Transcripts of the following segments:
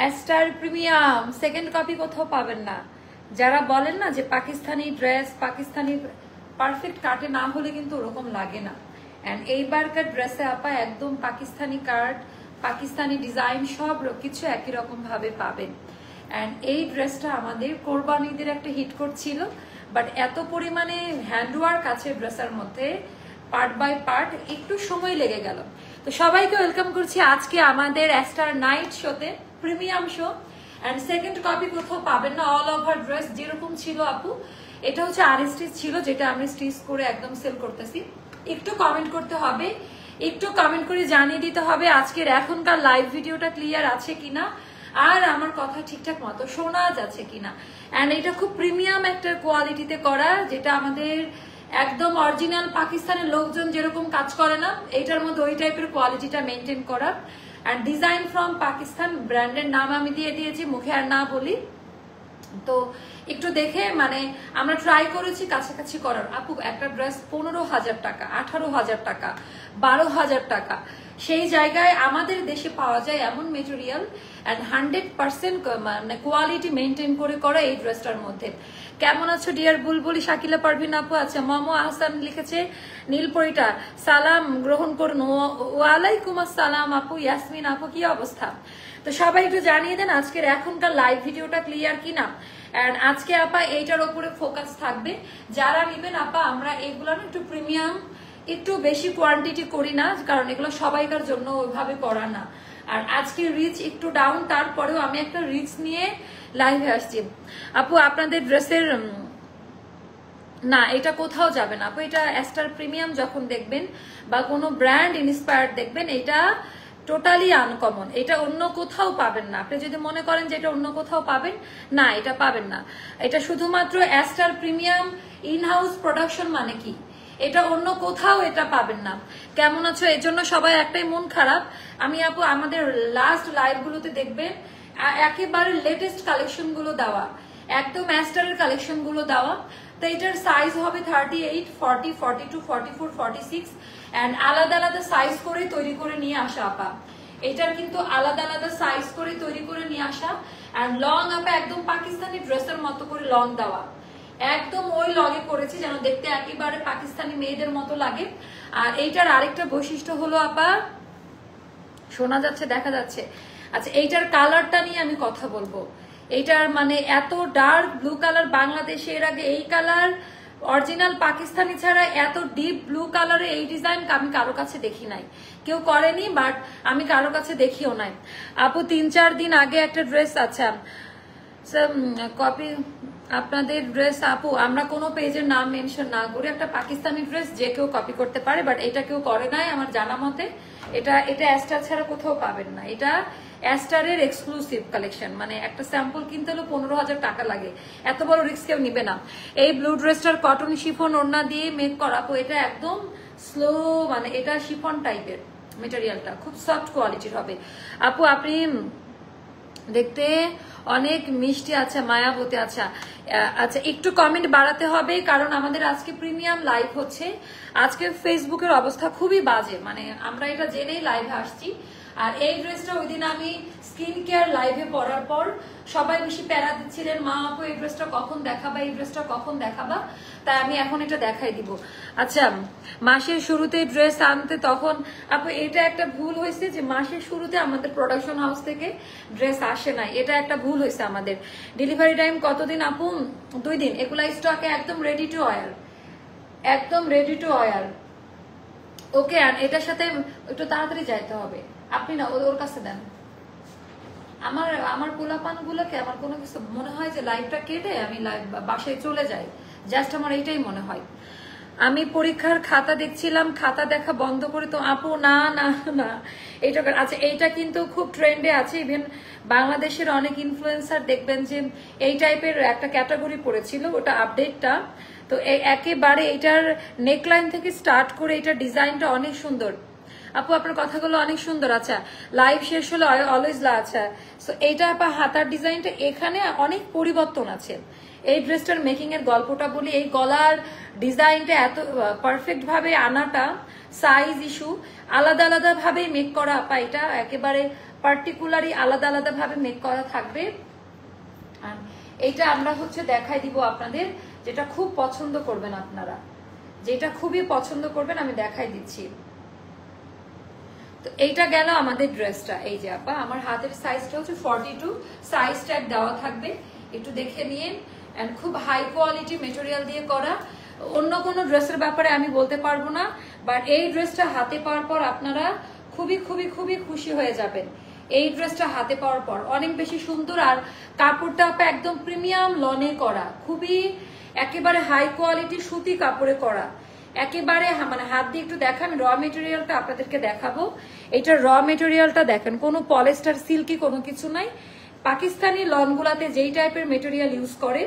Ester premium second copy কোথাও পাবেন না। যারা বলেন না যে পাকিস্তানি ড্রেস পাকিস্তানি পারফেক্ট কাটে না হলে কিন্তু ওরকম লাগে না। অ্যান্ড এইবারকার ড্রেসে আপা একদম পাকিস্তানি কাট, পাকিস্তানি ডিজাইন সব কিছু একই রকম ভাবে পাবেন। অ্যান্ড এই ড্রেসটা আমাদের কোরবানিদের একটা হিট করছিল, বাট এত পরিমাণে হ্যান্ডওয়ার্ক আছে ড্রেসের মধ্যে, পার্ট বাই পার্ট একটু সময় লেগে গেল। তো সবাইকে ওয়েলকাম করছি আজকে আমাদের অ্যাস্টার নাইট শোতে, premium show. And second copy কোথাও পাবেন না। অল ওভার ড্রেস যেরকম ছিল আপু, এটা হচ্ছে আনস্টিচ ছিল, যেটা আমি স্টিচ করে একদম সেল করতেছি। একটু কমেন্ট করতে হবে, একটু কমেন্ট করে জানিয়ে দিতে হবে আজকের এখনকার লাইভ ভিডিওটা ক্লিয়ার আছে কিনা, আর আমার কথা ঠিকঠাক মতো শোনা যাচ্ছে কিনা। অ্যান্ড এটা খুব প্রিমিয়াম একটা কোয়ালিটিতে করা, যেটা আমাদের একদম অরিজিনাল পাকিস্তানের লোকজন যেরকম কাজ করে না, এটার মধ্যে ওই টাইপের কোয়ালিটিটা মেনটেন করা। অ্যান্ড ডিজাইন ফ্রম পাকিস্তান, ব্র্যান্ডের নাম আমি দিয়ে দিয়েছি, মুখে আর না বলি। তো একটু দেখে মানে আমরা ট্রাই করেছি কাছাকাছি করার। আপু একটা ড্রেস 15,000 টাকা, 18,000 টাকা, 12,000 টাকা, সেই জায়গায় আমাদের দেশে পাওয়া যায় এমন মেটেরিয়াল অ্যান্ড 100% মানে কোয়ালিটি মেনটেন করে করা এই ড্রেসটার মধ্যে। কেমন আছো ডিয়ার বুলবুলি? শাকিলা পারভিন আপু আছে, মামু আহসান লিখেছে নীলপরিটা, সালাম গ্রহণ করুন। ওয়ালাইকুম আসসালাম আপু। ইয়াসমিন আপু কি অবস্থা? তো সবাই একটু জানিয়ে দেন আজকের এখনকার লাইভ ভিডিওটা ক্লিয়ার কিনা। এন্ড আজকে আপা এইটার উপরে ফোকাস থাকবে। যারা নেবেন আপা, আমরা এগুলো একটু প্রিমিয়াম, একটু বেশি কোয়ান্টিটি করি না, কারণ এগুলো সবাইকার জন্য ওইভাবে করা না। আর আজকে রিচ একটু ডাউন, তারপরেও আমি একটা রিচ নিয়ে লাইভে আসছি। আপু আপনাদের ড্রেসের না, এটা কোথাও যাবে না আপু। এটা অ্যাস্টার প্রিমিয়াম যখন দেখবেন বা কোনো ব্র্যান্ড ইন্সপায়ার্ড দেখবেন, এটা টোটালি আনকমন, এটা অন্য কোথাও পাবেন না। আপনি যদি মনে করেন যে এটা অন্য কোথাও পাবেন, না এটা পাবেন না। এটা শুধুমাত্র ester premium in house production. মানে কি, এটা অন্য কোথাও এটা পাবেন না। কেমন আছো? এর জন্য সবাই একটাই মন খারাপ। আমি আপু আমাদের লাস্ট লাইভ গুলোতে দেখবেন একেবারে লেটেস্ট কালেকশন গুলো দেওয়া, একদম অ্যাস্টারের কালেকশন গুলো দেওয়া। তো এটার সাইজ হবে 38, 40, 42, 44, 46 এন্ড আলাদা আলাদা সাইজ করে তৈরি করে নিয়ে আসা আপা। এটার কিন্তু আলাদা আলাদা সাইজ করে তৈরি করে নিয়ে আসা। এন্ড লং আপা একদম পাকিস্তানি ড্রেসের মতো করে লং দেওয়া, একদম ওই লগে করেছি যেন দেখতে একেবারে পাকিস্তানি মেয়েদের মতো লাগে। আর এইটার আরেকটা বৈশিষ্ট্য হলো আপা, শোনা যাচ্ছে, দেখা যাচ্ছে, আচ্ছা এইটার কালারটা নিয়ে আমি কথা বলবো। এইটার মানে এত ডার্ক ব্লু কালার, বাংলাদেশে এর আগে এই কালার অরিজিনাল পাকিস্তানি ছাড়া এত ডিপ ব্লু কালারে এই ডিজাইন আমি কারো কাছে দেখি নাই, কেউ করেনি, বাট আমি কারো কাছে দেখিও নাই। আপু 3-4 দিন আগে একটা ড্রেস, আচ্ছা কপি আপনাদের ড্রেস আপু, আমরা কোনো পেজের নাম মেনশন না করে একটা পাকিস্তানি ড্রেস যে কেউ কপি করতে পারে, বাট এটা কেউ করে নাই আমার জানা মতে। এটা অ্যাস্টার ছাড়া কোথাও পাবেন না। এটা অ্যাস্টারের এক্সক্লুসিভ কালেকশন, মানে একটা স্যাম্পল কিনতে হলে 15,000 টাকা লাগে, এত বড় রিস্ক কেউ নিবে না। এই ব্লু ড্রেসটার কটন শিফন ওড়না দিয়ে মেক করা আপু, এটা একদম স্লো, মানে এটা শিফন টাইপের মেটেরিয়ালটা, খুব সফট কোয়ালিটির হবে আপু। আপনি দেখতে অনেক মিষ্টি, আচ্ছা মায়াবতী, আচ্ছা আচ্ছা একটু কমেন্ট বাড়াতে হবে, কারণ আমাদের আজকে প্রিমিয়াম লাইভ হচ্ছে। আজকে ফেসবুকের অবস্থা খুবই বাজে, মানে আমরা এটা জেনেই লাইভে আসছি। আর এই ড্রেসটা ওই দিন আমি স্কিন কেয়ার লাইভে পরার পর সবাই বেশি প্যারা দিচ্ছিলেন, মা আপু এই ড্রেসটা কখন দেখাবা, এই ড্রেসটা কখন দেখাবা, তাই আমি এখন এটা দেখাই দিব। আচ্ছা মাসের শুরুতে ড্রেস আনতে, তখন আপু এটা একটা ভুল হয়েছে যে মাসের শুরুতে আমাদের প্রোডাকশন হাউস থেকে ড্রেস আসে নাই, এটা একটা ভুল হয়েছে আমাদের। ডেলিভারি টাইম কতদিন আপু? 2 দিন। এগুলা স্টকে একদম রেডি টু ওয়্যার, একদম রেডি টু ওয়্যার। ওকে, আর এটার সাথে একটু তাড়াতাড়ি যাইতে হবে, আপনি না ওর কাছে দেন। আমার পোলাপান গুলোকে আমার কোনো কিছু মনে হয় যে লাইভটা কেটে আমি বাসায় চলে যাই, জাস্ট আমার এইটাই মনে হয়। আমি পরীক্ষার খাতা দেখছিলাম, খাতা দেখা বন্ধ করে, তো আপু না না না এইটা, আচ্ছা এইটা কিন্তু খুব ট্রেন্ডে আছে। ইভেন বাংলাদেশের অনেক ইনফ্লুয়েন্সার দেখবেন যে এই টাইপের একটা ক্যাটাগরি পড়েছিল, ওটা আপডেটটা। তো একেবারে এটার নেকলাইন থেকে স্টার্ট করে এটার ডিজাইনটা অনেক সুন্দর আপু, আপনার কথাগুলো অনেক সুন্দর। আচ্ছা লাইভ শেষ হলো অলওয়েজ আচ্ছা, সো এইটা আপা হাতার ডিজাইনটা এখানে অনেক পরিবর্তন আছে। এই ড্রেসটার মেকিং এর গল্পটা বলি, এই গলার ডিজাইনটা এত পারফেক্ট ভাবে আনাটা, সাইজ ইস্যু, আলাদা আলাদা ভাবে মেক করা আপা, এটা একেবারে পার্টিকুলারই আলাদা আলাদা ভাবে মেক করা থাকবে। আর এইটা আমরা হচ্ছে দেখাই দিব আপনাদের, যেটা খুব পছন্দ করবেন আপনারা, যেটা খুবই পছন্দ করবেন আমি দেখাই দিচ্ছি। তো এইটা গেল আমাদের ড্রেসটা। এই যে আপা আমার হাতের সাইজটা হচ্ছে 42, সাইজ ট্যাগ দেওয়া থাকবে, একটু দেখে নিন। এন্ড খুব হাই কোয়ালিটি মেটেরিয়াল দিয়ে করা। অন্য কোনো ড্রেসের ব্যাপারে আমি বলতে পারবো না, বাট এই ড্রেসটা হাতে পাওয়ার পর আপনারা খুবই খুবই খুবই খুশি হয়ে যাবেন। এই ড্রেসটা হাতে পাওয়ার পর অনেক বেশি সুন্দর। আর কাপড়টা আপা একদম প্রিমিয়াম লনে করা, খুবই একেবারে হাই কোয়ালিটি সুতি কাপড়ে করা, একেবারে মানে হাত দিয়ে একটু দেখা, আমি র মেটেরিয়ালটা আপনাদেরকে দেখাবো। এটা র মেটেরিয়ালটা দেখেন, কোনো পলিস্টার সিল্কি কোনো কিছু নাই। পাকিস্তানি লনগুলাতে যেই টাইপের মেটেরিয়াল ইউজ করে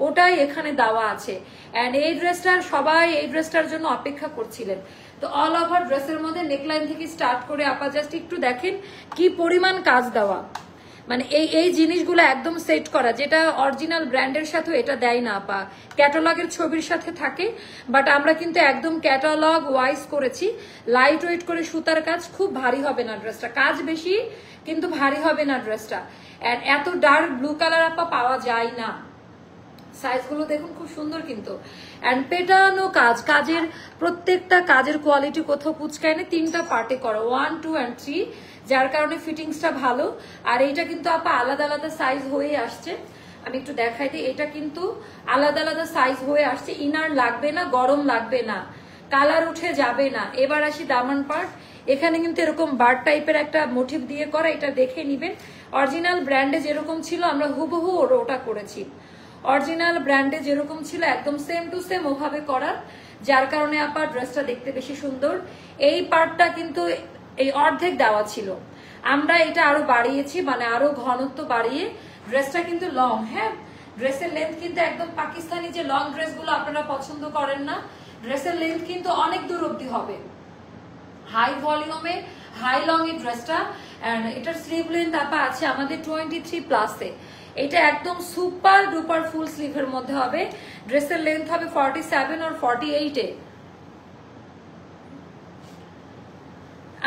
ওটাই এখানে দেওয়া আছে। এন্ড এই ড্রেসটার সবাই এই ড্রেসটার জন্য অপেক্ষা করছিলেন। তো অল ওভার ড্রেসের মধ্যে নেকলাইন থেকে স্টার্ট করে আপা জাস্ট একটু দেখেন কি পরিমাণ কাজ দেওয়া, মানে এই জিনিসগুলো একদম সেট করা, যেটা অরিজিনাল ব্র্যান্ডের সাথে এটা দেয় না আপা, ক্যাটালগের ছবির সাথে থাকে। বাট আমরা কিন্তু একদম ক্যাটালগ ওয়াইজ করেছি, লাইট ওয়েট করে সুতার কাজ, খুব ভারী হবে না ড্রেসটা, কাজ বেশি কিন্তু ভারী হবে না ড্রেসটা। এন্ড এত ডার্ক ব্লু কালার আপা পাওয়া যায় না। সাইজগুলো দেখুন খুব সুন্দর কিন্তু। এন্ড পেটানো কাজ, কাজের প্রত্যেকটা কাজের কোয়ালিটি কোথাও কুচকায় না, 3টা পার্টে করা, 1, 2 and 3, যার কারণে ফিটিংসটা ভালো। আর এইটা কিন্তু আপা আলাদা আলাদা সাইজ হয়ে আসছে, আমি একটু দেখাই দিই। এটা কিন্তু আলাদা আলাদা সাইজ হয়ে আসছে, ইনার লাগবে না, গরম লাগবে না, কালার উঠে যাবে না। এবার আসি দামান পার্ট। এখানে কিন্তু এরকম বার্ড টাইপের একটা মোটিভ দিয়ে করা, এটা দেখে নিবেন। অরিজিনাল ব্র্যান্ডে যেরকম ছিল আমরা হুবহু ওটা করেছি, অরিজিনাল ব্র্যান্ডে যেরকম ছিল একদম সেম টু সেম ওভাবে করা, যার কারণে আপা ড্রেসটা দেখতে বেশি সুন্দর। এই পার্টটা কিন্তু এই অর্ধেক দেওয়া ছিল, আমরা এটা আরো বাড়িয়েছি, মানে আরো ঘনত্ব বাড়িয়ে। ড্রেসটা কিন্তু লং, হ্যাঁ ড্রেসের লেন্থ কিন্তু একদম পাকিস্তানি যে লং ড্রেসগুলো আপনারা পছন্দ করেন না, ড্রেসের লেন্থ কিন্তু অনেক দূর অব্দি হবে, হাই ভলিউমে হাই লং এই ড্রেসটা। এন্ড এটার স্লিভ লেন্থ আপা আছে আমাদের 23+-এ, এটা একদম সুপার ডুপার ফুল স্লিভের মধ্যে হবে। ড্রেসের লেন্থ হবে 47 আর 48-এ।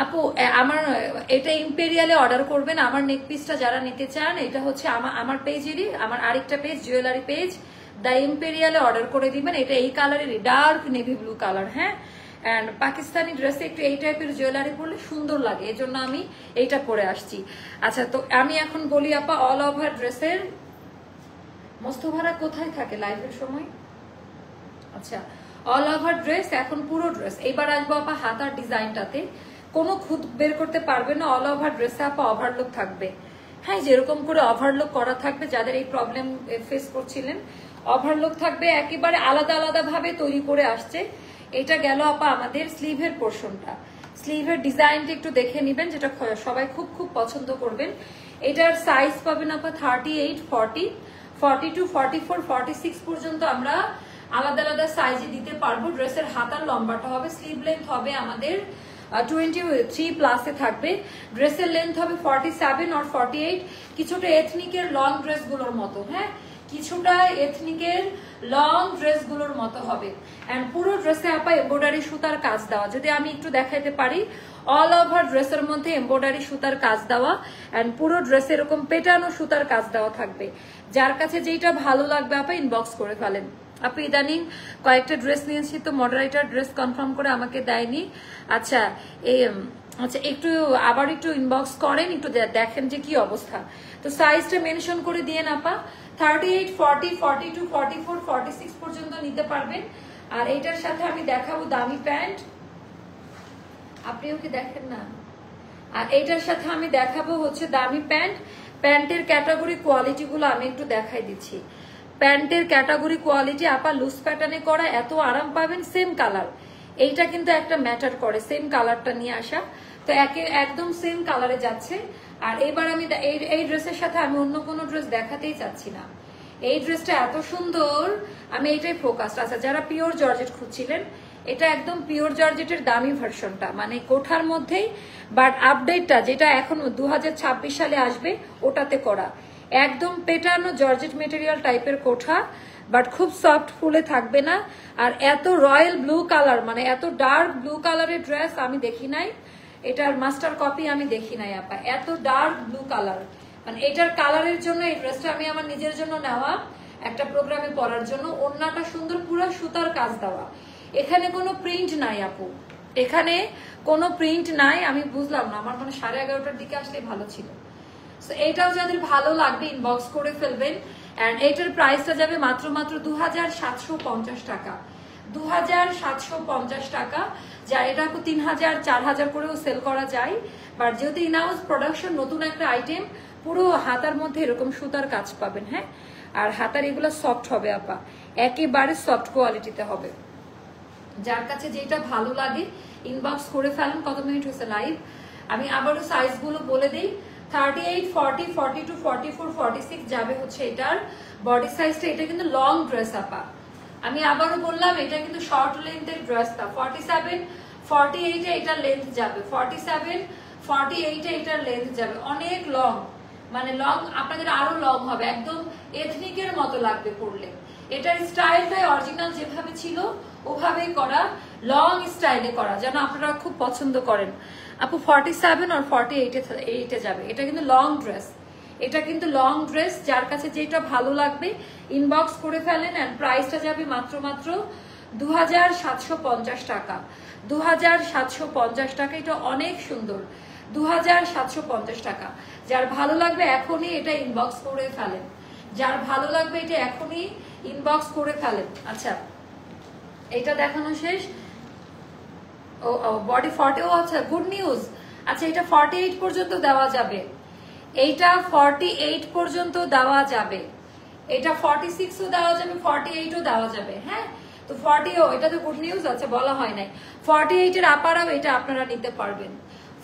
আপু আমার এটা ইম্পেরিয়ালে অর্ডার করবেন, আমার নেক পিসটা যারা নিতে চান, এটা হচ্ছে আমার পেজেরই, আমার আরেকটা পেজ জুয়েলারি পেজ দ্য ইম্পেরিয়ালে অর্ডার করে দিবেন। এটা এই কালারেরই ডার্ক নেভি ব্লু কালার, হ্যাঁ। এন্ড পাকিস্তানি ড্রেসে একটু এই টাইপের জুয়েলারি পরলে সুন্দর লাগে, এজন্য আমি এইটা পরে আসছি। আচ্ছা, তো আমি এখন বলি আপা অল ওভার ড্রেসের মোস্তফারা কোথায় থাকে লাইভের সময়? আচ্ছা, অল ওভার ড্রেস এখন পুরো ড্রেস। এবার আসবো আপা হাতার ডিজাইনটাতে, কোনো খুদ বের করতে পারবে না। অল ওভার ড্রেসে আপা ওভারলুক থাকবে, হ্যাঁ যেরকম করে ওভারলুক করা থাকবে, যাদের এই প্রবলেম ফেস করছিলেন ওভারলুক থাকবে, একেবারে আলাদা আলাদা ভাবে তৈরি করে আসছে। এটা গেল আপা আমাদের স্লিভের পোর্শনটা। স্লিভের ডিজাইনটা একটু দেখে নিবেন, যেটা সবাই খুব খুব পছন্দ করবেন। এটার সাইজ পাবেন আপা 38, 40, 42, 44, 46 পর্যন্ত আমরা আলাদা আলাদা সাইজে দিতে পারবো। ড্রেসের হাতার লম্বাটা হবে, স্লিভ লেন্থ হবে আমাদের 23+-এ থাকবে। ড্রেসের লেন্থ হবে 47 আর 48, কিছুটা এথনিকের লং ড্রেসগুলোর মতো, হ্যাঁ কিছুটা এথনিকের লং ড্রেসগুলোর মতো হবে। এন্ড পুরো ড্রেসে আপা এমব্রয়ডারি সুতার কাজ দেওয়া, যদি আমি একটু দেখাইতে পারি, অল ওভার ড্রেসের মধ্যে এমব্রয়ডারি সুতার কাজ দেওয়া। এন্ড পুরো ড্রেসে এরকম পেটানো সুতার কাজ দেওয়া থাকবে। যার কাছে যেটা ভালো লাগবে আপা ইনবক্স করে ফেলেন। আপনি ইদানিং কয়েকটা ড্রেস নিয়েছি, তো মডারেটর ড্রেস কনফার্ম করে আমাকে দেয়নি। আচ্ছা আচ্ছা একটু আবার একটু ইনবক্স করেন, একটু দেখেন যে কি অবস্থা। তো সাইজটা মেনশন করে দিয়ে আপা 38, 40, 42, 44, 46 পর্যন্ত নিতে পারবেন। আর এটার সাথে আমি দেখাবো দামি প্যান্ট, আপনিও কি দেখেন না? আর এইটার সাথে আমি দেখাবো হচ্ছে দামি প্যান্ট। প্যান্টের ক্যাটাগরি কোয়ালিটি গুলো আমি একটু দেখাই দিচ্ছি। প্যান্টের ক্যাটাগরি কোয়ালিটি আপা লুজ প্যাটার্নে করা, এত আরাম পাবেন। সেম কালার, এইটা কিন্তু একটা ম্যাটার করে, সেম কালারটা নিয়ে আসা, তো একদম সেম কালারে যাচ্ছে। আর এবার আমি এই ড্রেসের সাথে আমি অন্য কোনো ড্রেস দেখাতেই চাচ্ছি না। এই ড্রেসটা এত সুন্দর, আমি এইটাই ফোকাস। আচ্ছা, যারা পিওর জর্জেট খুঁজছিলেন, এটা একদম পিওর জর্জেটের দামি ভার্সনটা, মানে কোঠার মধ্যেই, বাট আপডেটটা যেটা এখন 2026 সালে আসবে ওটাতে করা, একদম পেটানো জর্জেট মেটেরিয়াল টাইপের কোঠা, বাট খুব সফট ফুলে থাকবে না। আর এত রয়্যাল ব্লু কালার, মানে এত ডার্ক ব্লু কালারের ড্রেস আমি দেখি নাই। এটার মাস্টার কপি আমি দেখি নাই আপা, এত ডার্ক ব্লু কালার, মানে এটার কালারের জন্য এই ড্রেসটা আমি আমার নিজের জন্য নেওয়া, একটা প্রোগ্রামে পরার জন্য। ওড়নাটা সুন্দর, পুরো সুতার কাজ দেওয়া, এখানে কোনো প্রিন্ট নাই আপু, এখানে কোনো প্রিন্ট নাই। আমি বুঝলাম না, আমার মনে 11:30টার দিকে আসলে ভালো ছিল। সো এটাও যাদের ভালো লাগবে ইনবক্স করে ফেলবেন। এন্ড এটার প্রাইসটা যাবে মাত্র 2750 টাকা, 2750 টাকা। যা এটা 3000 4000 করেও সেল করা যায়, বাট যেহেতু ইনহাউস প্রোডাকশন, নতুন একটা আইটেম, পুরো হাতার মধ্যে এরকম সুতার কাজ পাবেন। হ্যাঁ, আর হাতার এগুলো সফট হবে আপা, একেবারে সফট কোয়ালিটিতে হবে। যার কাছে যেটা ভালো লাগে ইনবক্স করে ফেলেন। কত মিনিট হয়েছে লাইভ? আমি আবারও সাইজগুলো বলে দিই, 38, 40, 42, 44, 46 যাবে হচ্ছে এটার বডি সাইজটা। এটা কিন্তু লং ড্রেস আপা, আমি আবারও বললাম এটা কিন্তু শর্ট লেন্থের ড্রেসটা। 47, 48 এ এটার লেন্থ যাবে, 47, 48 এ এটার লেন্থ যাবে, অনেক লং, মানে লং আপনাদের আরো লং হবে, একদম এথনিকের মতো লাগবে পরলে। এটার স্টাইলটাই অরিজিনাল যেভাবে ছিল ওভাবেই করা, লং স্টাইলে করা, যেন আপনারা খুব পছন্দ করেন। আপু 47 আর 48 যাবে, এটা কিন্তু লং ড্রেস, এটা কিন্তু লং ড্রেস। যার কাছে যেটা ভালো লাগবে ইনবক্স করে ফেলেন। এন্ড প্রাইসটা যাবে মাত্র 2750 টাকা, 2750 টাকা। এটা অনেক সুন্দর, 2750 টাকা। যার ভালো লাগবে এখনই এটা ইনবক্স করে ফেলেন, যার ভালো লাগবে এটা এখনই ইনবক্স করে ফেলেন। আচ্ছা, এটা দেখানো শেষ। ও বডি 40, ও আচ্ছা, গুড নিউজ। আচ্ছা, এটা 48 পর্যন্ত দেওয়া যাবে, এইটা 48 পর্যন্ত দেওয়া যাবে, এটা 46ও দেওয়া যাবে, 48ও দেওয়া যাবে। হ্যাঁ, তো 40ও, এটা তো গুড নিউজ। আচ্ছা, বলা হয় নাই 48 এর আপারাও এটা আপনারা নিতে পারবেন,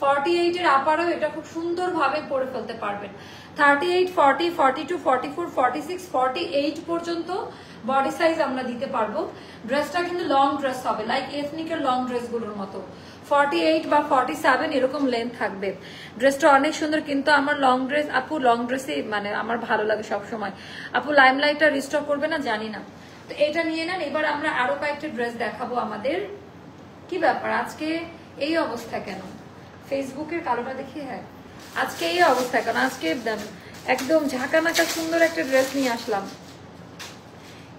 48 এর আপারাও এটা খুব সুন্দরভাবে পরে ফেলতে পারবেন। 38, 40, 42, 44, 46, 48 পর্যন্ত বডি সাইজ আমরা দিতে পারবো। ড্রেসটা কিন্তু লং ড্রেস হবে, লাইক এথনিকের লং ড্রেসগুলোর মতো। 48 বা 47 এরকম লেন্থ থাকবে। ড্রেসটা অনেক সুন্দর, কিন্তু আমার লং ড্রেস আপু, লং ড্রেসই মানে আমার ভালো লাগে সব সময়। আপু লাইমলাইটটা রিস্টক করবে না জানি না, তো এটা নিয়ে নেন। এবার আমরা আরো কয়েকটা ড্রেস দেখাবো আমাদের। কি ব্যাপার আজকে এই অবস্থা কেন? ফেসবুকের কালোটা দেখি। হ্যাঁ, আজকে এই অবস্থা কেন? আজকে একদম ঝাঁকানাকা সুন্দর একটা ড্রেস নিয়ে আসলাম।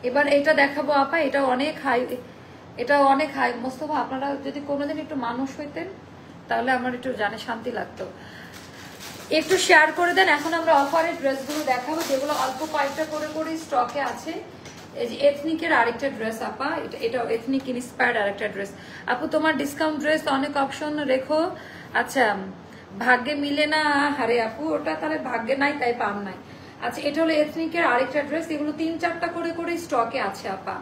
এবার এটা দেখাবো আপা, এটা অনেক হাই, এটা অনেক হাই। মোস্তফা, আপনারা যদি কোনোদিন একটু মানুষ হইতেন তাহলে আমার একটু জানে শান্তি লাগতো। একটু শেয়ার করে দেন। এখন আমরা অফারের ড্রেসগুলো দেখাবো, যেগুলো অল্প কয়েকটা করে করে স্টকে আছে। এই যে এথনিকের আরেকটা ড্রেস আপা, এটা এথনিক ইন্সপায়ার্ড আরেকটা ড্রেস। আপু তোমার ডিসকাউন্ট ড্রেস অনেক অপশন রেখো। আচ্ছা, ভাগ্যে মিলে না। হারে আপু, ওটা তাহলে ভাগ্যে নাই তাই পাম নাই। আচ্ছা, এটা হলো এথনিকের আরেকটা ড্রেস। এগুলো 3-4টা করে করে স্টকে আছে আপা।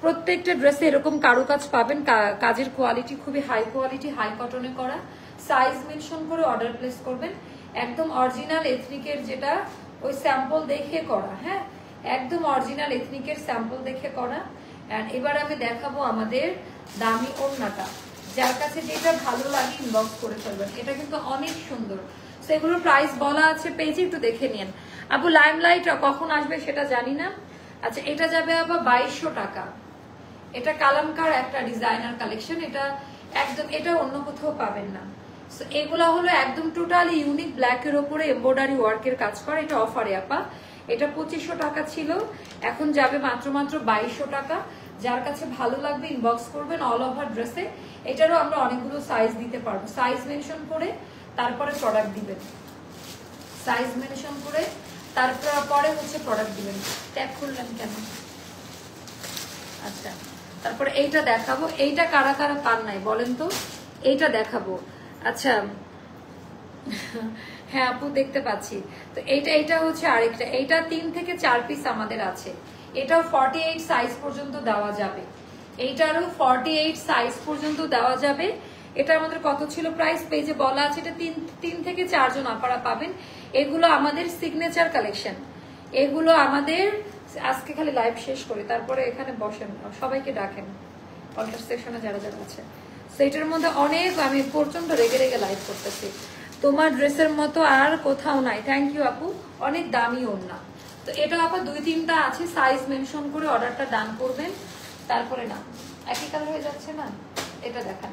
প্রত্যেকটা ড্রেসে এরকম কারুকাজ পাবেন, কাজের কোয়ালিটি খুবই হাই কোয়ালিটি, হাই কটনে করা। সাইজ মেনশন করে অর্ডার প্লেস করবেন। একদম অরিজিনাল এথনিকের, যেটা ওই স্যাম্পল দেখে করা। হ্যাঁ, একদম অরিজিনাল এথনিকের স্যাম্পল দেখে করা। এন্ড এবার আমি দেখাবো আমাদের দামি ওড়নাটা। যার কাছে যেটা ভালো লাগে ইনবক্স করে ফেলবেন। এটা কিন্তু অনেক সুন্দর। সেগুলোর প্রাইস বলা আছে পেজে, একটু দেখে নিন। আপু লাইমলাইট কখন আসবে সেটা জানি না। আচ্ছা, এটা যাবে আবার 2200 টাকা। এটা কালামকার একটা ডিজাইনার কালেকশন, এটা একদম, এটা অন্য কোথাও পাবেন না। এগুলো হলো একদম টোটালি ইউনিক, ব্ল্যাকের ওপরে এমব্রয়ডারি ওয়ার্কের কাজ করা। এটা অফারে আপা, এটা 2500 টাকা ছিল, এখন যাবে মাত্র 2200 টাকা। যার কাছে ভালো লাগবে ইনবক্স করবেন। অল ওভার ড্রেসে এটারও আমরা অনেকগুলো সাইজ দিতে পারবো। সাইজ মেনশন করে তারপরে প্রোডাক্ট দিবেন, সাইজ মেনশন করে তারপরে হচ্ছে প্রোডাক্ট দিবেন। ট্যাগ করলেন কেন? আচ্ছা, তারপরে এইটা দেখাবো। এইটা কারা কারা পান নাই বলেন তো? এইটা দেখাবো। আচ্ছা, হ্যাঁ আপু দেখতে পাচ্ছি। তো এইটা হচ্ছে আরেকটা, এইটা 3 থেকে 4 পিস আমাদের আছে। এটাও 48 সাইজ পর্যন্ত দেওয়া যাবে, এইটারও 48 সাইজ পর্যন্ত দেওয়া যাবে। এটা আমাদের কত ছিল প্রাইস? পেজে বলা আছে। এটা 3 থেকে 4 জন আপনারা পাবেন। এগুলো আমাদের সিগনেচার কালেকশন, এগুলো আমাদের। আজকে খালি লাইভ শেষ করি, তারপরে এখানে বসেন, সবাইকে ডাকেন কন্টাক্ট সেকশনে যারা যারা আছে। সেইটার মধ্যে অনেক, আমি প্রচন্ড রেগে রেগে লাইভ করতেছি। তোমার ড্রেসের মতো আর কোথাও নাই। থ্যাংক ইউ আপু, অনেক দামি ওড়না। তো এটা আপা 2-3টা আছে, সাইজ মেনশন করে অর্ডারটা ডান করবেন। তারপরে না একই কালার হয়ে যাচ্ছে না, এটা দেখান।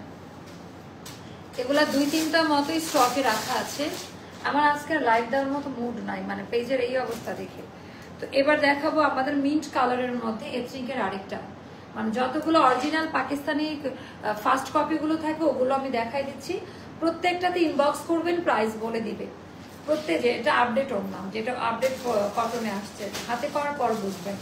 এগুলা 2-3টা মতোই স্টকে রাখা আছে। আমার আজকে লাইভ দেওয়ার মতো মুড নাই, মানে পেজের এই অবস্থা দেখে। তো এবার দেখাবো আমাদের মিন্ট কালারের মধ্যে এথনিকের আরেকটা, মানে যতগুলো অরিজিনাল পাকিস্তানি ফার্স্ট কপিগুলো থাকে ওগুলো আমি দেখাই দিচ্ছি। প্রত্যেকটাতে ইনবক্স করবেন, প্রাইস বলে দিবে প্রত্যেক, এটা আপডেট ওর নাম, যেটা আপডেট কটনে আসছে, হাতে পাওয়ার পর বুঝবেন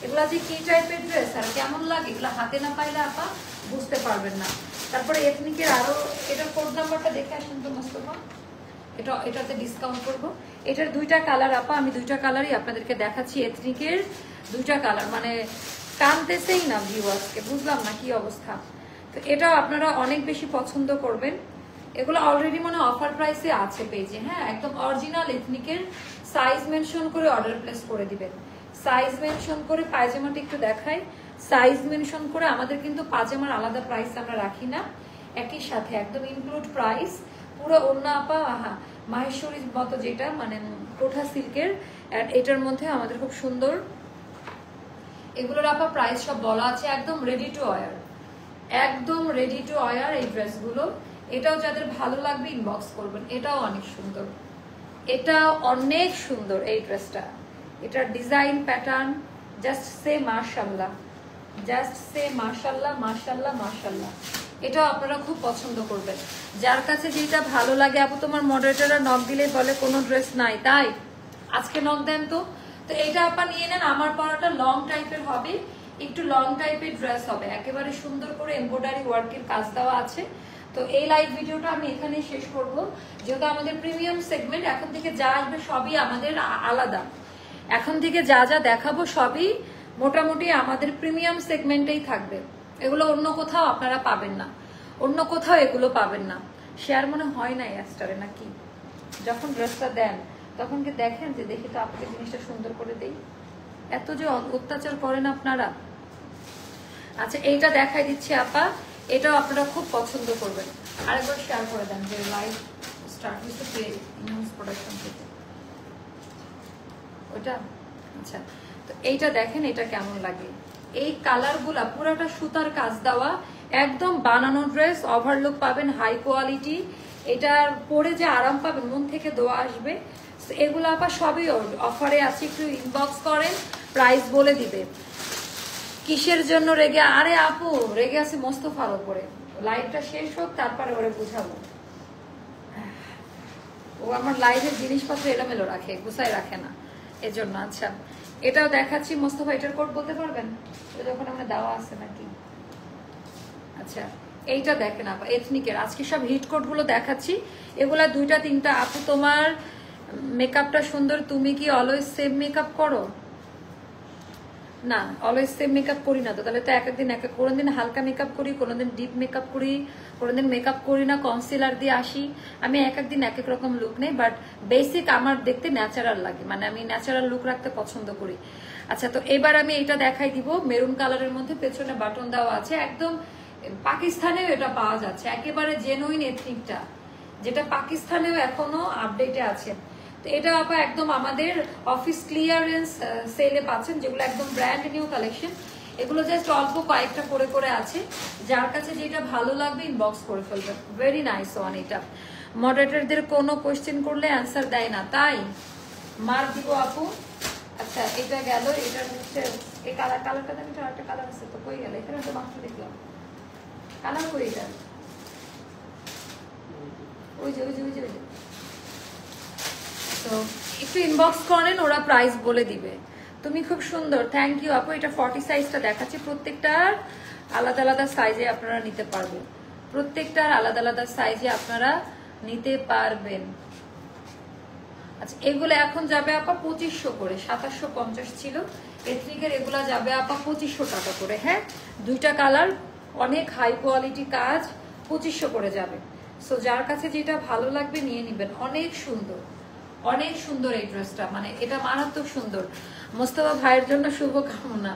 এগুলা যে কি টাইপের ড্রেস আর কেমন লাগে, এগুলো হাতে না পাইলে আপা বুঝতে পারবেন না। তারপরে এথনিকের আরো, এটার কোড নাম্বারটা দেখে আসুন তো মোস্তফা, এটাতে ডিসকাউন্ট করব। এটার 2টা কালার আপা, আমি 2টা কালারই আপনাদেরকে দেখাচ্ছি। এথনিকের 2টা কালার, মানে টানতেছেই না ভিউয়ার্সকে, বুঝলাম না কি অবস্থা। তো এটাও আপনারা অনেক বেশি পছন্দ করবেন। এগুলো অলরেডি মানে অফার প্রাইসে আছে পেজে, হ্যাঁ, একদম অরিজিনাল এথনিকের। সাইজ মেনশন করে অর্ডার প্লেস করে দিবেন, সাইজ মেনশন করে। পায়জামাটা একটু দেখাই, সাইজ মেনশন করে। আমাদের কিন্তু পায়জামার আলাদা প্রাইস আমরা রাখি না, একই সাথে একদম ইনক্লুড প্রাইস পুরো। অন্য আপা মাহেশ্বরীর মতো যেটা মানে কোঠা সিল্কের, এটার মধ্যে আমাদের খুব সুন্দর এগুলোর আপা প্রাইস সব বলা আছে, একদম রেডি টু ওয়্যার, একদম রেডি টু ওয়্যার এই ড্রেসগুলো। এটাও যাদের ভালো লাগবে ইনবক্স করবেন। এটাও অনেক সুন্দর, এটা অনেক সুন্দর এই ড্রেসটা। এটার ডিজাইন প্যাটার্ন জাস্ট সে মাশাআল্লাহ, জাস্ট সে মাশাআল্লাহ, মাশাআল্লাহ, মাশাআল্লাহ। এটাও আপনারা খুব পছন্দ করবেন। যার কাছে যেটা ভালো লাগে, আপু তোমার মডারেটররা নক দিলে বলে কোনো ড্রেস নাই, তাই আজকে নক দেন তো। তো এইটা আপা নিয়ে নেন। আমার পরাটা লং টাইপের হবে, একটু লং টাইপের ড্রেস হবে, একেবারে সুন্দর করে এমব্রয়ডারি ওয়ার্কের কাজ দেওয়া আছে। তো এই লাইভ ভিডিওটা আমি এখানে শেষ করব, যেহেতু আমাদের প্রিমিয়াম সেগমেন্ট। এখন থেকে যা আসবে সবই আমাদের আলাদা, এখন থেকে যা যা দেখাবো সবই মোটামুটি আমাদের প্রিমিয়াম সেগমেন্টেই থাকবে। এগুলো অন্য কোথাও আপনারা পাবেন না, অন্য কোথাও এগুলো পাবেন না। শেয়ার মনে হয় না অ্যাস্টারে নাকি, যখন ড্রেসটা দেন তখন কি দেখেন যে দেখি তো আপনাকে জিনিসটা সুন্দর করে দেই, এত যে অত্যাচার করেন আপনারা। আচ্ছা এইটা দেখাই দিচ্ছি আপা, এটাও আপনারা খুব পছন্দ করবেন। আরেকবার শেয়ার করে দেন যে লাইভ স্টার্ট হচ্ছে নিউজ প্রোডাকশন থেকে ওইটা। আচ্ছা তো এইটা দেখেন, এটা কেমন লাগে। এই কালারগুলা পুরাটা সুতার কাজ দেওয়া, একদম বানানো ড্রেস, ওভারলুক পাবেন, হাই কোয়ালিটি। এটার পরে যে আরাম পাবেন, মন থেকে দোয়া আসবে। এগুলো আপা সবই অফারে আছে, একটু ইনবক্স করেন, প্রাইস বলে দিবে। কিসের জন্য রেগে? আরে আপু রেগে আছে মোস্তফার উপরে, লাইভটা শেষ হোক তারপরে ওরে বুঝাবো। ও আমার লাইভের জিনিসপত্র এলোমেলো রাখে, গুছাই রাখে না, এজন্য। আচ্ছা এটাও দেখাচ্ছি মোস্তফা, এটার কোড বলতে পারবেন যখন আমরা দেওয়া আছে নাকি? আচ্ছা এইটা দেখেন আপা, এথনিকের আজকে সব হিট কোড গুলো দেখাচ্ছি। এগুলা 2-3টা। আপু তোমার মেকআপটা সুন্দর, তুমি কি অলওয়েজ সেম মেকআপ করো? না, অলওয়েজ সেম মেকআপ করি না তো, তাহলে তো এক একদিন এক এক, কোনোদিন হালকা মেকআপ করি, কোনোদিন ডিপ মেকআপ করি, কোনোদিন মেকআপ করি না, কনসিলার দিয়ে আসি। আমি এক একদিন এক এক রকম লুক নেই, বাট বেসিক আমার দেখতে ন্যাচারাল লাগে, মানে আমি ন্যাচারাল লুক রাখতে পছন্দ করি। আচ্ছা তো এবার আমি এটা দেখাই দিব, মেরুন কালারের মধ্যে পেছনে বাটন দেওয়া আছে, একদম পাকিস্তানেও এটা পাওয়া যাচ্ছে, একেবারে জেনুইন এথনিকটা, যেটা পাকিস্তানেও এখনো আপডেটে আছে। তো এটা আপা একদম আমাদের অফিস ক্লিয়ারেন্স সেলে পাচ্ছেন, যেগুলো একদম ব্র্যান্ড নিউ কালেকশন। এগুলো জাস্ট অল্প কয়েকটা করে করে আছে, যার কাছে যেটা ভালো লাগবে ইনবক্স করে ফেলবেন। Very nice one. এটা মডারেটরদের কোনো কোয়েশ্চেন করলে অ্যান্সার দেয় না, তাই মার দিব আপু। আচ্ছা এটা গেল, এটা হচ্ছে এই কালারটা দেখি, আরেকটা কালার আছে তো, কই গেল? এখানে তো মাত্র দেখলাম কালার, কই এটা? ওই যে ওই যে ওই যে ওই যে। তো একটু ইনবক্স করেন, ওরা প্রাইস বলে দিবে। তুমি খুব সুন্দর, থ্যাংক ইউ আপু। এটা 40 সাইজটা দেখাচ্ছি, প্রত্যেকটার আলাদা আলাদা সাইজে আপনারা নিতে পারবেন, প্রত্যেকটার আলাদা আলাদা সাইজে আপনারা নিতে পারবেন। আচ্ছা এগুলো এখন যাবে আপা 2500 করে, 2750 ছিল এথনিকের, এগুলা যাবে আপা 2500 টাকা করে। হ্যাঁ 2টা কালার, অনেক হাই কোয়ালিটি কাজ, 2500 করে যাবে। সো যার কাছে যেটা ভালো লাগবে নিয়ে নিবেন। অনেক সুন্দর, অনেক সুন্দর এই ড্রেসটা, মানে এটা মারাত্মক সুন্দর। মোস্তফা ভাইয়ের জন্য শুভকামনা।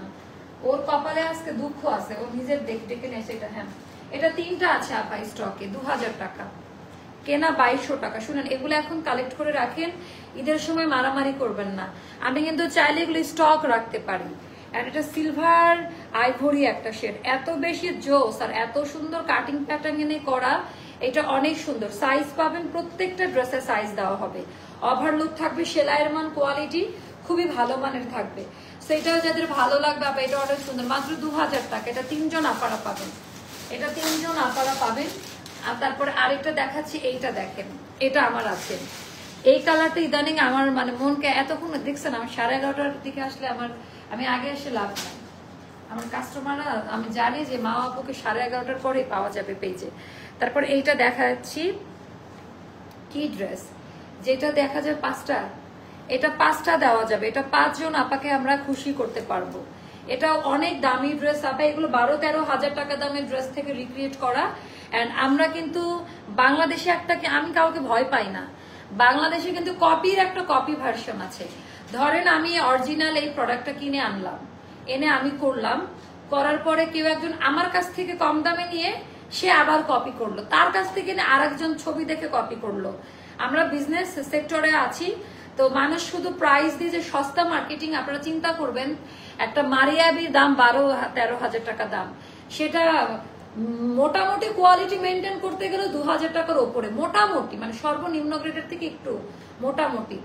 ওর কপালে আজকে দুঃখ আছে, ও নিজের ডেকে নিয়েছে এটা। হ্যাঁ এটা 3টা আছে আপা স্টকে, 2000 টাকা কেনা, 2200 টাকা। শুনেন এগুলো এখন কালেক্ট করে রাখেন, ঈদের সময় মারামারি করবেন না। আমি কিন্তু চাইলে এগুলো স্টক রাখতে পারি। আর এটা সিলভার আইভরি একটা শেড, এত বেশি জোস আর এত সুন্দর কাটিং প্যাটার্ন এনে করা, এটা অনেক সুন্দর, সাইজ পাবেন, প্রত্যেকটা ড্রেসের সাইজ দেওয়া হবে, ওভারলুক থাকবে, সেলাইয়ের মান কোয়ালিটি খুবই ভালো মানের থাকবে। সেটাও যাদের ভালো লাগবে আপা, এটা অনেক সুন্দর, মাত্র 2000 টাকা। এটা 3 জন আপারা পাবেন, এটা 3 জন আপারা পাবেন। আর তারপরে আরেকটা দেখাচ্ছি, এইটা দেখেন, এটা আমার আছে, এই কালারটা ইদানিং আমার মানে মনকে এতক্ষণ দেখছেন, আমি 11:30টার দিকে আসলে আমি আগে এসে লাভ নাই, আমার কাস্টমাররা আমি জানি যে মা আপুকে 11:30টার পরেই পাওয়া যাবে পেজে। তারপর এইটা দেখাচ্ছি, কি ড্রেস, যেটা দেখা যায় 5টা, এটা 5টা দেওয়া যাবে, এটা 5 জন আপাকে আমরা খুশি করতে পারবো। এটা অনেক দামি ড্রেস আপা, এগুলো 12-13 হাজার টাকা দামের ড্রেস থেকে রিক্রিয়েট করা। এন্ড আমরা কিন্তু বাংলাদেশে আমি কাউকে ভয় পাই না, বাংলাদেশে কিন্তু কপির একটা কপি ভার্সন আছে। ধরেন আমি অরিজিনাল এই প্রোডাক্টটা কিনে আনলাম, এনে আমি করলাম, করার পরে কেউ একজন আমার কাছ থেকে কম দামে নিয়ে সে আবার কপি করলো, তার কাছ থেকে আরেকজন ছবি দেখে কপি করলো। আমরা বিজনেস সেক্টরে আছি, তো মানুষ শুধু প্রাইস দিয়ে যে সস্তা মার্কেটিং, আপনারা চিন্তা করবেন একটা মারিয়াবির দাম 12-13 হাজার টাকা দাম, সেটা মোটামুটি কোয়ালিটি মেনটেন করতে গেলে 2000 টাকার উপরে, মোটামুটি মানে সর্বনিম্ন গ্রেডের থেকে একটু মোটামুটি।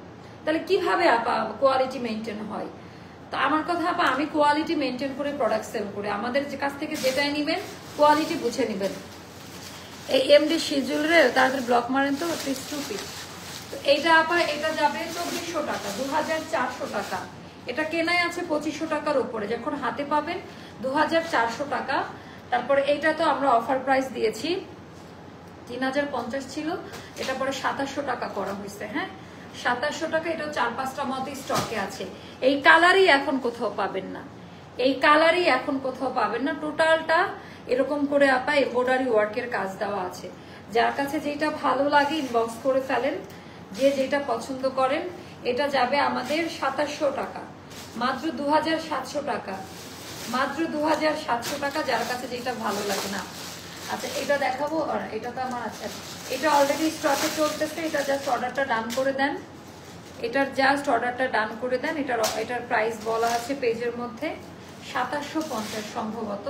তাহলে কিভাবে আপা কোয়ালিটি মেনটেন হয়? তো আমার কথা আপা, আমি কোয়ালিটি মেনটেন করে প্রোডাক্ট সেল করি, আমাদের কাছ থেকে যেটাই নিবেন কোয়ালিটি বুঝে নিবেন। এই এমডি শিজুলরে তাদের ব্লক মারেন তো, পিস টু পিস। তো এইটা আপা, এটা যাবে 2400 টাকা, 2400 টাকা। এটা কেনাই আছে 2500 টাকার উপরে, যখন হাতে পাবেন 2400 টাকা। তারপরে এইটা তো আমরা অফার প্রাইস দিয়েছি, 3050 ছিল, এটা পরে 2700 টাকা করা হয়েছে। হ্যাঁ, 2700 টাকা। এটা 4-5টা মতো স্টকে আছে। এই কালারই এখন কোথাও পাবেন না, এই কালারই এখন কোথাও পাবেন না। টোটালটা এরকম করে আপা এমব্রয়ডারি ওয়ার্কের কাজ দেওয়া আছে। যার কাছে যেটা ভালো লাগে ইনবক্স করে ফেলেন, যে যেটা পছন্দ করেন। এটা যাবে আমাদের 2700 টাকা, মাত্র 2700 টাকা, মাত্র 2700 টাকা, যার কাছে যেটা ভালো লাগে। না আচ্ছা, এটা দেখাবো, এটা তো আমার আছে, এটা অলরেডি স্টকে চলতেছে, এটা জাস্ট অর্ডারটা ডান করে দেন, এটার জাস্ট অর্ডারটা ডান করে দেন। এটার প্রাইস বলা আছে পেজের মধ্যে 2750 সম্ভবত,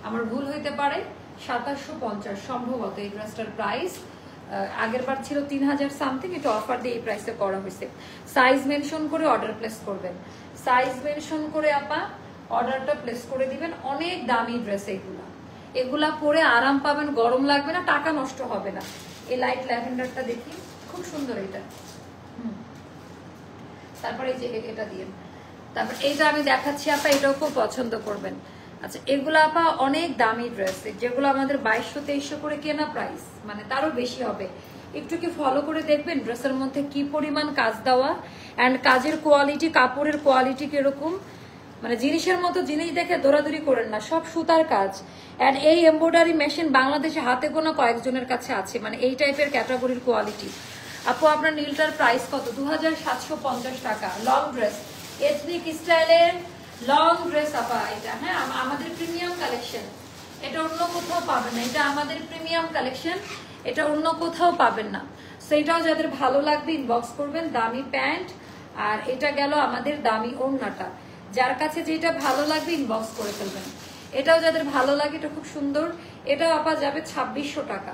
আমার ভুল হইতে পারে, 2750 সম্ভবত এই ড্রেসটার প্রাইস। আগের বার ছিল 3000 সামথিং, এটা অফার দিয়ে এই প্রাইসে করা হয়েছে। সাইজ মেনশন করে অর্ডার প্লেস করবেন, সাইজ মেনশন করে আপা অর্ডারটা প্লেস করে দিবেন। অনেক দামি ড্রেস এগুলা পরে আরাম পাবেন, গরম লাগবে না, টাকা নষ্ট হবে না। এই লাইট ল্যাভেন্ডারটা দেখি, খুব সুন্দর এটা। তারপরে এই যে এটা দিয়ে, তারপর এইটা আমি দেখাচ্ছি আপা, এটাও খুব পছন্দ করবেন। আচ্ছা, এগুলো আপা অনেক দামি ড্রেস, যেগুলো আমাদের 2200-2300 করে কেনা প্রাইস, মানে তারও বেশি হবে। একটু কি ফলো করে দেখবেন ড্রেসের মধ্যে কি পরিমাণ কাজ দেওয়া, অ্যান্ড কাজের কোয়ালিটি, কাপড়ের কোয়ালিটি কিরকম, মানে জিনিসের মতো জিনিস দেখে দৌড়াদৌড়ি করেন না, সব সুতার কাজ। অ্যান্ড এই এমব্রয়ডারি মেশিন বাংলাদেশে হাতে গোনা কয়েকজনের কাছে আছে, মানে এই টাইপের ক্যাটাগরির কোয়ালিটি। আপু আপনার নীলটার প্রাইস কত? 2750 টাকা। লং ড্রেস, এথনিক স্টাইলের লং ড্রেস আপা এটা। হ্যাঁ, আমাদের প্রিমিয়াম কালেকশন, এটা অন্য কোথাও পাবেন না, এটা আমাদের প্রিমিয়াম কালেকশন, এটা অন্য কোথাও পাবেন না। সেটাও যাদের ভালো লাগবে ইনবক্স করবেন। দামি প্যান্ট, আর এটা গেল আমাদের দামি ওড়নাটা। যার কাছে যেটা ভালো লাগবে ইনবক্স করে ফেলবেন। এটাও যাদের ভালো লাগে, এটা খুব সুন্দর, এটাও আপা যাবে 2600 টাকা।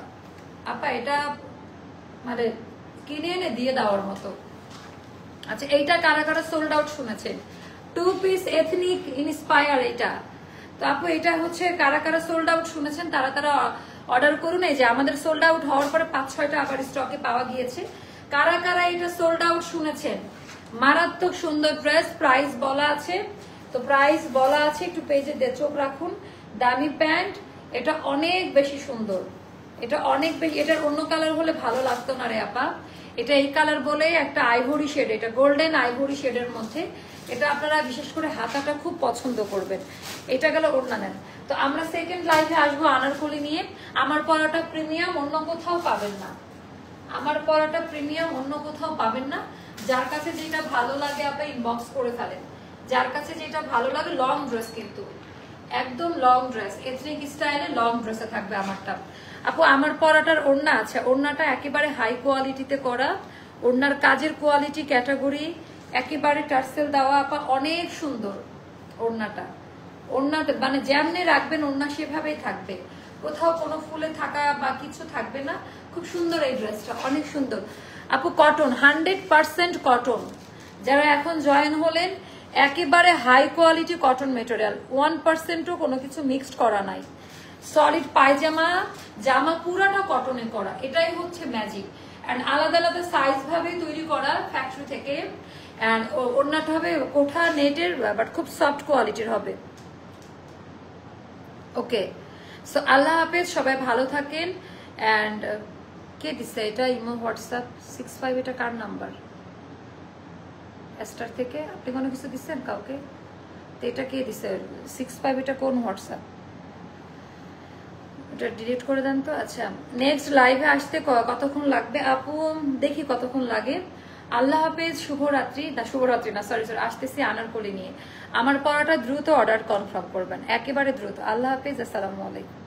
আপা এটা মানে কিনে এনে দিয়ে দেওয়ার মতো। আচ্ছা, এইটা কারা কারা সোল্ড আউট শুনেছেন? 2 পিস এথনিক ইন্সপায়ার এটা। তো আপু এটা হচ্ছে কারা কারা সোল্ড আউট শুনেছেন তারা অর্ডার করুন। এই যে আমাদের সোল্ড আউট হওয়ার পরে 5-6টা আবার স্টকে পাওয়া গিয়েছে। কারা কারা এটা সোল্ড আউট শুনেছেন? মারাত্মক সুন্দর ড্রেস, প্রাইস বলা আছে, তো প্রাইস বলা আছে, একটু পেজে চোখ রাখুন। দামি প্যান্ট, এটা অনেক বেশি সুন্দর, এটা অনেক বেশি, এটার অন্য কালার হলে ভালো লাগতো না রে আপা। এটা এই কালার বলে একটা আইভরি শেড, এটা গোল্ডেন আইভরি শেডের মধ্যে। এটা আপনারা বিশেষ করে হাতাটা খুব পছন্দ করবেন। এটা গেল ওড়না নেন। তো আমরা সেকেন্ড লাইভে আসবো আনারকলি নিয়ে। আমার পরাটা প্রিমিয়াম, অন্য কোথাও পাবেন না, আমার পরাটা প্রিমিয়াম, অন্য কোথাও পাবেন না। যার কাছে যেটা ভালো লাগে আপনি ইনবক্স করে ফেলেন, যার কাছে যেটা ভালো লাগে। লং ড্রেস কিন্তু একদম লং ড্রেস, এথনিক স্টাইলে লং ড্রেসে থাকবে আমারটা। আপু আমার পরাটার ওড়না আছে, ওড়নাটা একেবারে হাই কোয়ালিটিতে করা, ওড়নার কাজের কোয়ালিটি ক্যাটাগরি একেবারে টার্সেল দেওয়া আপা, অনেক সুন্দর ওড়নাটা। ওড়নাটা মানে যেমনি রাখবেন ওড়না সেভাবেই থাকবে। কোথাও কোনো ফুলে থাকা বা কিছু থাকবে না। খুব সুন্দর এই ড্রেসটা, অনেক সুন্দর আপু। Cotton, 100% cotton. যারা এখন জয়েন হলেন, একেবারে হাই কোয়ালিটি কটন মেটেরিয়াল, 1%ও কোনো কিছু মিক্সড করা নাই। সলিড পায়জামা, জামা পুরাটা কটনে করা, এটাই হচ্ছে ম্যাজিক। অ্যান্ড আলাদা আলাদা সাইজ ভাবে তৈরি করা ফ্যাক্টরি থেকে। অ্যান্ড ওড়নাটা হবে কোঠা নেটের, বাট খুব সফট কোয়ালিটির হবে। ওকে, সো আল্লাহ হাফেজ, সবাই ভালো থাকেন। অ্যান্ড কে দিচ্ছে এটা? ইমো, হোয়াটসঅ্যাপ 65, এটা কার নাম্বার? স্টার থেকে আপনি কোনো কিছু দিচ্ছেন কাউকে? তো এটা কে দিচ্ছে 65? এটা কোন হোয়াটসঅ্যাপ? এটা ডিলিট করে দেন তো। আচ্ছা, নেক্সট লাইভে আসতে কতক্ষণ লাগবে আপু? দেখি কতক্ষণ লাগে। আল্লাহ হাফেজ, শুভরাত্রি। শুভরাত্রি না, সরি, আসতেছি আনারকলি নিয়ে। আমার পড়াটা দ্রুত অর্ডার কনফার্ম করবেন, একেবারে দ্রুত। আল্লাহ হাফেজ, আসসালামু আলাইকুম।